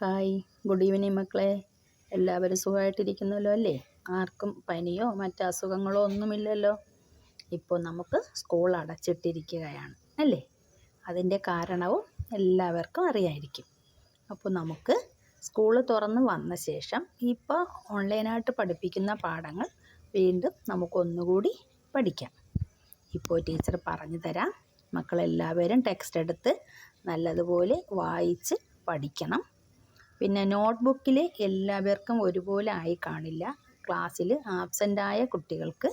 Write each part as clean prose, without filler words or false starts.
Hi, good evening മക്കളെ. എല്ലാവരും സുഖമായിട്ടിരിക്കുന്നല്ലോ അല്ലേ? ആർക്കും പനിയോ മറ്റ് അസുഖങ്ങളോ ഒന്നുമില്ലല്ലോ. ഇപ്പോൾ നമുക്ക് സ്കൂൾ അടച്ചിട്ടിരിക്കുകയാണ് അല്ലേ? അതിൻ്റെ കാരണവും എല്ലാവർക്കും അറിയായിരിക്കും. അപ്പോൾ നമുക്ക് സ്കൂൾ തുറന്ന് വന്ന ശേഷം ഇപ്പോൾ ഓൺലൈനായിട്ട് പഠിപ്പിക്കുന്ന പാഠങ്ങൾ വീണ്ടും നമുക്കൊന്നുകൂടി പഠിക്കാം. ഇപ്പോൾ ടീച്ചർ പറഞ്ഞു തരാം. മക്കളെല്ലാവരും ടെക്സ്റ്റ് എടുത്ത് നല്ലതുപോലെ വായിച്ച് പഠിക്കണം. പിന്നെ നോട്ട്ബുക്കിൽ എല്ലാവർക്കും ഒരുപോലെ ആയി കാണില്ല. ക്ലാസ്സിൽ ആബ്സെൻ്റായ കുട്ടികൾക്ക്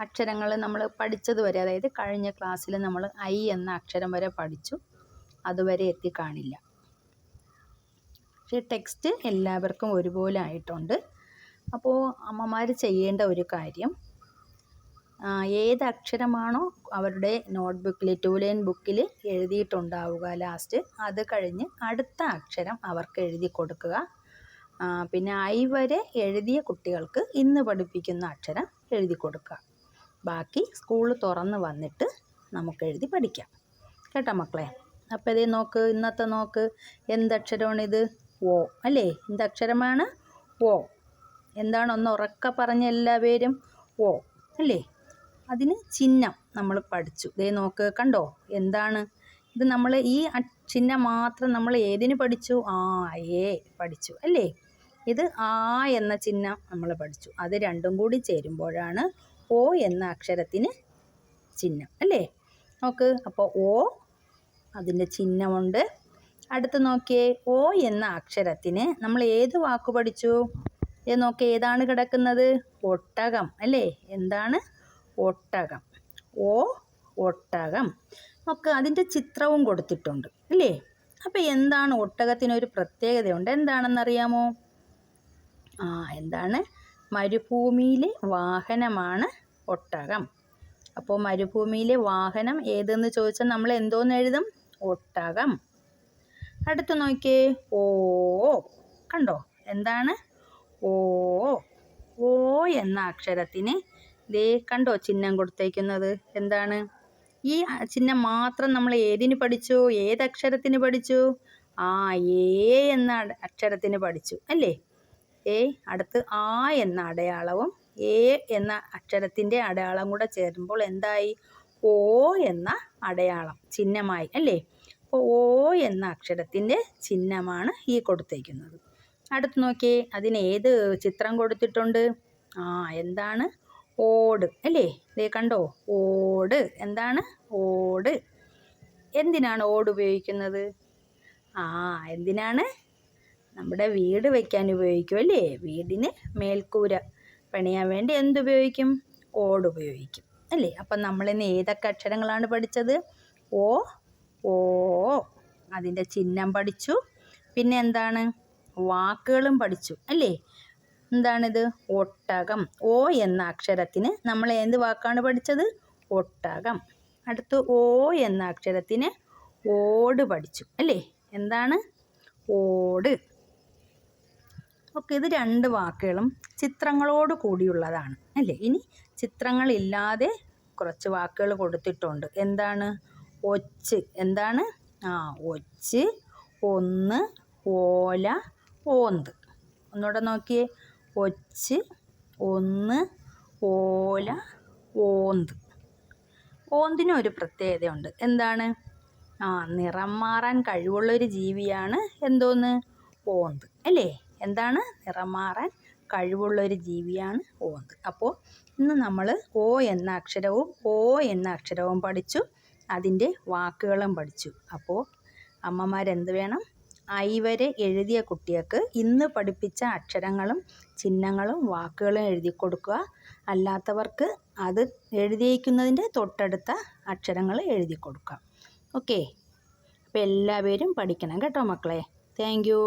അക്ഷരങ്ങൾ നമ്മൾ പഠിച്ചതുവരെ, അതായത് കഴിഞ്ഞ ക്ലാസ്സിൽ നമ്മൾ ഐ എന്ന അക്ഷരം വരെ പഠിച്ചു, അതുവരെ എത്തിക്കാണില്ല. പക്ഷേ ടെക്സ്റ്റ് എല്ലാവർക്കും ഒരുപോലെ ആയിട്ടുണ്ട്. അപ്പോൾ അമ്മമാർ ചെയ്യേണ്ട ഒരു കാര്യം, ഏത് അക്ഷരമാണോ അവരുടെ നോട്ട്ബുക്കിൽ 2 ലൈൻ ബുക്കിൽ എഴുതിയിട്ടുണ്ടാവുക ലാസ്റ്റ്, അത് കഴിഞ്ഞ് അടുത്ത അക്ഷരം അവർക്ക് എഴുതി കൊടുക്കുക. പിന്നെ ഐ വരെ എഴുതിയ കുട്ടികൾക്ക് ഇന്ന് പഠിപ്പിക്കുന്ന അക്ഷരം എഴുതി കൊടുക്കുക. ബാക്കി സ്കൂൾ തുറന്ന് വന്നിട്ട് നമുക്ക് എഴുതി പഠിക്കാം കേട്ടോ മക്കളെ. അപ്പോൾ ഇതേ നോക്ക്, ഇന്നത്തെ നോക്ക്, എന്തക്ഷരമാണിത്? ഓ അല്ലേ? എന്തക്ഷരമാണ്? ഓ. എന്താണൊന്ന് ഉറക്കെ പറഞ്ഞ എല്ലാവരും? ഓ അല്ലേ? അതിന് ചിഹ്നം നമ്മൾ പഠിച്ചു. ദേ നോക്ക്, കണ്ടോ? എന്താണ് ഇത്? നമ്മൾ ഈ ചിഹ്നം മാത്രം നമ്മൾ ഏതിന് പഠിച്ചു? ഏ പഠിച്ചു അല്ലേ? ഇത് എന്ന ചിഹ്നം നമ്മൾ പഠിച്ചു. അത് രണ്ടും കൂടി ചേരുമ്പോഴാണ് ഓ എന്ന അക്ഷരത്തിന് ചിഹ്നം അല്ലേ? നോക്ക്, അപ്പോൾ ഓ അതിൻ്റെ ചിഹ്നമുണ്ട്. അടുത്ത് നോക്കിയേ, ഓ എന്ന അക്ഷരത്തിന് നമ്മൾ ഏത് വാക്ക് പഠിച്ചു? നോക്കി, ഏതാണ് കിടക്കുന്നത്? ഒട്ടകം അല്ലേ? എന്താണ്? ഒട്ടകം. ഓ ഒട്ടകം. നമുക്ക് അതിൻ്റെ ചിത്രവും കൊടുത്തിട്ടുണ്ട് അല്ലേ? അപ്പോൾ എന്താണ്? ഒട്ടകത്തിനൊരു പ്രത്യേകതയുണ്ട്. എന്താണെന്നറിയാമോ? എന്താണ്? മരുഭൂമിയിലെ വാഹനമാണ് ഒട്ടകം. അപ്പോൾ മരുഭൂമിയിലെ വാഹനം ഏതെന്ന് ചോദിച്ചാൽ നമ്മൾ എന്തോന്ന് എഴുതും? ഒട്ടകം. അടുത്ത് നോക്കിയേ, ഓ. കണ്ടോ? എന്താണ്? ഓ. ഓ എന്ന അക്ഷരത്തിന് ദേ കണ്ടോ ചിഹ്നം കൊടുത്തേക്കുന്നത്? എന്താണ്? ഈ ചിഹ്നം മാത്രം നമ്മൾ ഏതിന് പഠിച്ചു? ഏതക്ഷരത്തിന് പഠിച്ചു? ഏ എന്ന അക്ഷരത്തിന് പഠിച്ചു അല്ലേ? അടുത്ത് എന്ന അടയാളവും എ എന്ന അക്ഷരത്തിൻ്റെ അടയാളം കൂടെ ചേരുമ്പോൾ എന്തായി? ഓ എന്ന അടയാളം ചിഹ്നമായി അല്ലേ? അപ്പോൾ ഓ എന്ന അക്ഷരത്തിൻ്റെ ചിഹ്നമാണ് ഈ കൊടുത്തേക്കുന്നത്. അടുത്ത് നോക്കിയേ, അതിന് ഏത് ചിത്രം കൊടുത്തിട്ടുണ്ട്? എന്താണ്? ഓട് അല്ലേ? ദേ കണ്ടോ? ഓട്. എന്താണ്? ഓട്. എന്തിനാണ് ഓട് ഉപയോഗിക്കുന്നത്? എന്തിനാണ്? നമ്മുടെ വീട് വയ്ക്കാൻ ഉപയോഗിക്കും അല്ലേ? വീടിന് മേൽക്കൂര പണിയാൻ വേണ്ടി എന്തുപയോഗിക്കും? ഓട് ഉപയോഗിക്കും അല്ലേ? അപ്പം നമ്മളിന്ന് ഏതൊക്കെ അക്ഷരങ്ങളാണ് പഠിച്ചത്? ഓ, ഓ, അതിൻ്റെ ചിഹ്നം പഠിച്ചു. പിന്നെ എന്താണ്? വാക്കുകളും പഠിച്ചു അല്ലേ? എന്താണിത്? ഒട്ടകം. ഓ എന്ന അക്ഷരത്തിന് നമ്മൾ എന്ത് വാക്കാണ് പഠിച്ചത്? ഒട്ടകം. അടുത്ത് ഓ എന്ന അക്ഷരത്തിന് ഓട് പഠിച്ചു അല്ലേ? എന്താണ്? ഓട്. ഓക്കെ, ഇത് രണ്ട് വാക്കുകളും ചിത്രങ്ങളോട് കൂടിയുള്ളതാണ് അല്ലേ? ഇനി ചിത്രങ്ങളില്ലാതെ കുറച്ച് വാക്കുകൾ കൊടുത്തിട്ടുണ്ട്. എന്താണ്? ഒച്ച്. എന്താണ്? ഒച്ച്, ഒന്ന്, ഓല, ഓന്ത്. ഒന്നുകൂടെ നോക്കിയേ, ഒച്ച്, ഒന്ന്, ഓല, ഓന്ത്. ഓന്തിനൊരു പ്രത്യേകതയുണ്ട്. എന്താണ്? നിറം മാറാൻ കഴിവുള്ളൊരു ജീവിയാണ് എന്തോന്ന്? ഓന്ത് അല്ലേ? എന്താണ്? നിറം മാറാൻ കഴിവുള്ളൊരു ജീവിയാണ് ഓന്ത്. അപ്പോൾ ഇന്ന് നമ്മൾ ഓ എന്ന അക്ഷരവും പഠിച്ചു, അതിൻ്റെ വാക്കുകളും പഠിച്ചു. അപ്പോൾ അമ്മമാരെന്ത് വേണം? ഐ വരെ എഴുതിയ കുട്ടികൾക്ക് ഇന്ന് പഠിപ്പിച്ച അക്ഷരങ്ങളും ചിഹ്നങ്ങളും വാക്കുകളും എഴുതി കൊടുക്കുക. അല്ലാത്തവർക്ക് അത് എഴുതിയിരിക്കുന്നതിൻ്റെ തൊട്ടടുത്ത അക്ഷരങ്ങൾ എഴുതി കൊടുക്കുക. ഓക്കെ, അപ്പോൾ എല്ലാവരും പഠിക്കണം കേട്ടോ മക്കളെ. Thank you.